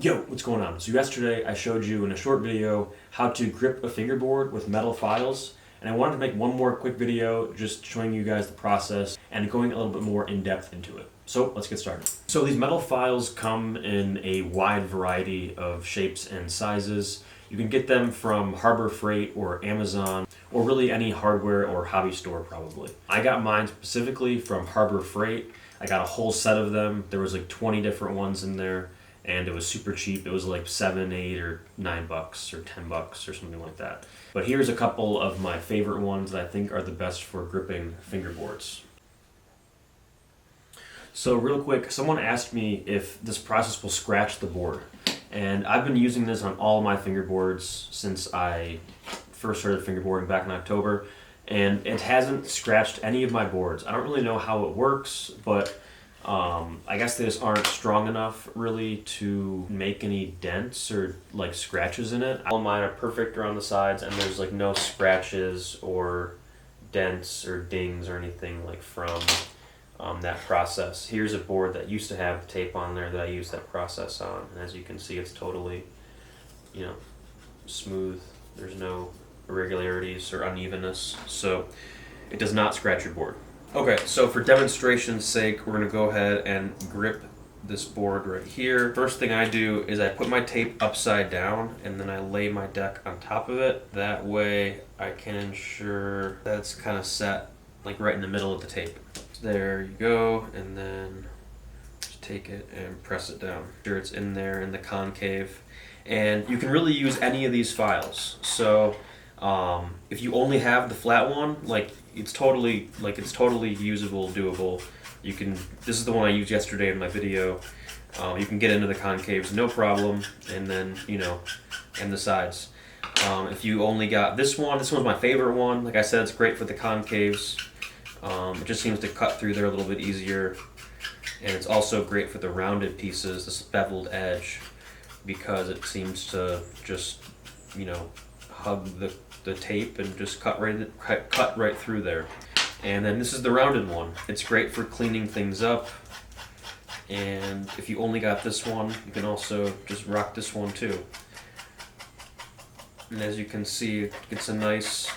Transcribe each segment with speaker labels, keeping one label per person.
Speaker 1: Yo, what's going on? So yesterday I showed you in a short video how to grip a fingerboard with metal files, and I wanted to make one more quick video just showing you guys the process and going a little bit more in depth into it. So let's get started. So these metal files come in a wide variety of shapes and sizes. You can get them from Harbor Freight or Amazon or really any hardware or hobby store probably. I got mine specifically from Harbor Freight. I got a whole set of them. There was like 20 different ones in there. And it was super cheap. It was like $7, $8, or $9 or $10 or something like that. But here's a couple of my favorite ones that I think are the best for gripping fingerboards. So real quick, someone asked me if this process will scratch the board. And I've been using this on all of my fingerboards since I first started fingerboarding back in October. And it hasn't scratched any of my boards. I don't really know how it works, but I guess they just aren't strong enough really to make any dents or like scratches in it. All mine are perfect around the sides and there's like no scratches or dents or dings or anything like from that process. Here's a board that used to have tape on there that I used that process on, and as you can see it's totally, smooth. There's no irregularities or unevenness, so it does not scratch your board. Okay, so for demonstration's sake, we're going to go ahead and grip this board right here. First thing I do is I put my tape upside down and then I lay my deck on top of it. That way I can ensure that's kind of set like right in the middle of the tape. There you go, and then just take it and press it down. Sure it's in there in the concave. And you can really use any of these files. So if you only have the flat one, it's totally usable, doable. You can. This is the one I used yesterday in my video. You can get into the concaves, no problem, and then and the sides. If you only got this one's my favorite one. Like I said, it's great for the concaves. It just seems to cut through there a little bit easier, and it's also great for the rounded pieces, this beveled edge, because it seems to just hug the tape and just cut right through there. And then this is the rounded one. It's great for cleaning things up, and if you only got this one, you can also just rock this one too. And as you can see, it gets a nice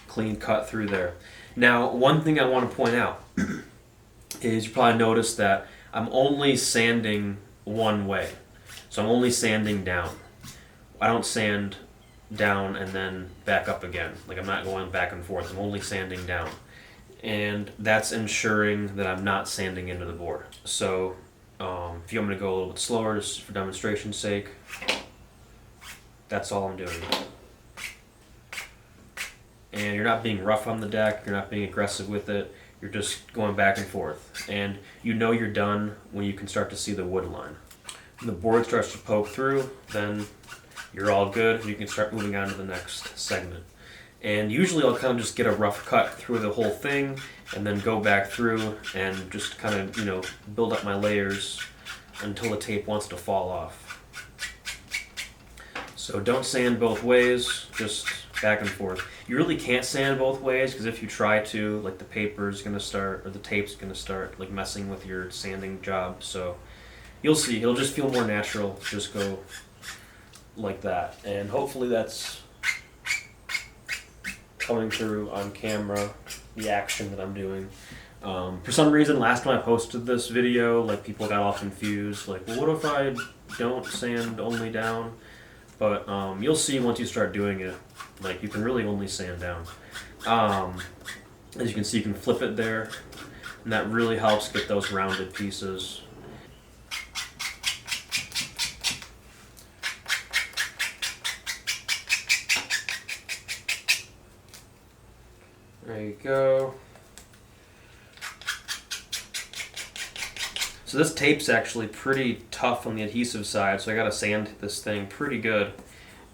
Speaker 1: clean cut through there. Now, one thing I want to point out is you probably noticed that I'm only sanding one way. So I'm only sanding down. I don't sand down and then back up again. Like, I'm not going back and forth. I'm only sanding down. And that's ensuring that I'm not sanding into the board. So if you want me to go a little bit slower just for demonstration's sake, that's all I'm doing. And you're not being rough on the deck. You're not being aggressive with it. You're just going back and forth. And you're done when you can start to see the wood line. When the board starts to poke through, then you're all good and you can start moving on to the next segment. And usually I'll kind of just get a rough cut through the whole thing and then go back through and just kind of, build up my layers until the tape wants to fall off. So don't sand both ways, just back and forth. You really can't sand both ways, because if you try to, like, the paper's going to start, or the tape's going to start like messing with your sanding job. So you'll see, it'll just feel more natural to just go like that. And hopefully that's coming through on camera, the action that I'm doing. For some reason, last time I posted this video, like, people got all confused. Like, well, what if I don't sand only down? But you'll see once you start doing it, like, you can really only sand down. As you can see, you can flip it there, and that really helps get those rounded pieces. There you go. So this tape's actually pretty tough on the adhesive side, so I gotta sand this thing pretty good.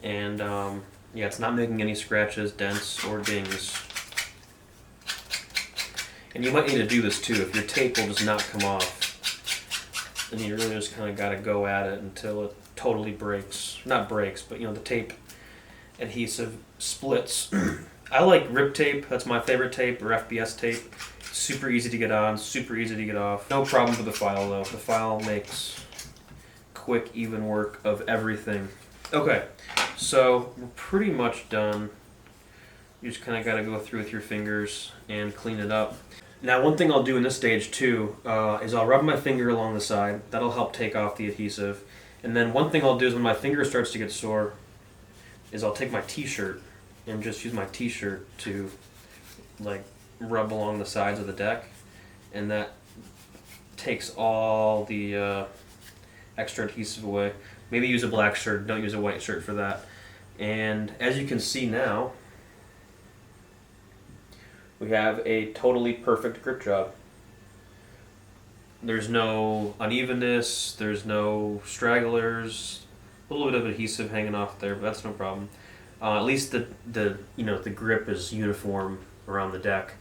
Speaker 1: And yeah, it's not making any scratches, dents, or dings. And you might need to do this too. If your tape will just not come off, then you really just kind of gotta go at it until it totally breaks. Not breaks, but the tape adhesive splits. I like griptape. That's my favorite tape, or FBS tape. Super easy to get on, super easy to get off. No problem with the file though. The file makes quick, even work of everything. Okay, so we're pretty much done. You just kind of got to go through with your fingers and clean it up. Now, one thing I'll do in this stage too is I'll rub my finger along the side. That'll help take off the adhesive. And then one thing I'll do is when my finger starts to get sore is I'll take my t-shirt and just use my t-shirt to like rub along the sides of the deck, and that takes all the extra adhesive away. Maybe use a black shirt, don't use a white shirt for that. And as you can see now, we have a totally perfect grip job. There's no unevenness, there's no stragglers, a little bit of adhesive hanging off there, but that's no problem. At least the grip is uniform around the deck.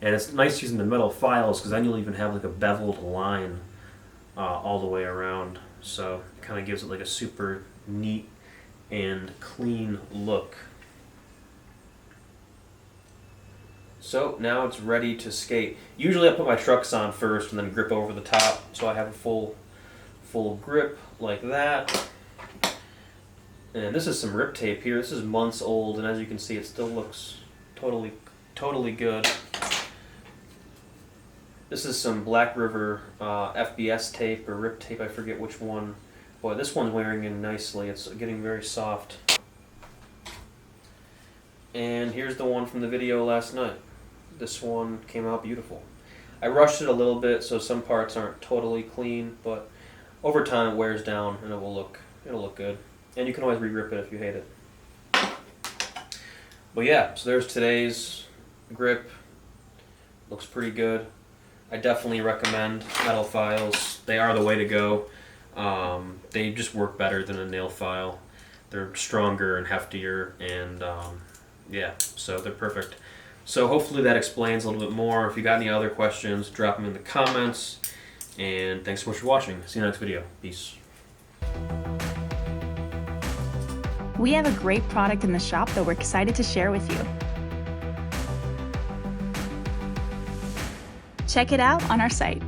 Speaker 1: And it's nice using the metal files because then you'll even have like a beveled line all the way around. So it kind of gives it like a super neat and clean look. So now it's ready to skate. Usually I put my trucks on first and then grip over the top, so I have a full grip like that. And this is some rip tape here. This is months old, and as you can see, it still looks totally good. This is some Black River FBS tape or rip tape, I forget which one. Boy, this one's wearing in nicely. It's getting very soft. And here's the one from the video last night. This one came out beautiful. I rushed it a little bit, so some parts aren't totally clean, but over time it wears down and it'll look good. And you can always re-grip it if you hate it. But yeah, so there's today's grip. Looks pretty good. I definitely recommend metal files. They are the way to go. They just work better than a nail file. They're stronger and heftier, and yeah, so they're perfect. So hopefully that explains a little bit more. If you got any other questions, drop them in the comments. And thanks so much for watching. See you in the next video. Peace.
Speaker 2: We have a great product in the shop that we're excited to share with you. Check it out on our site.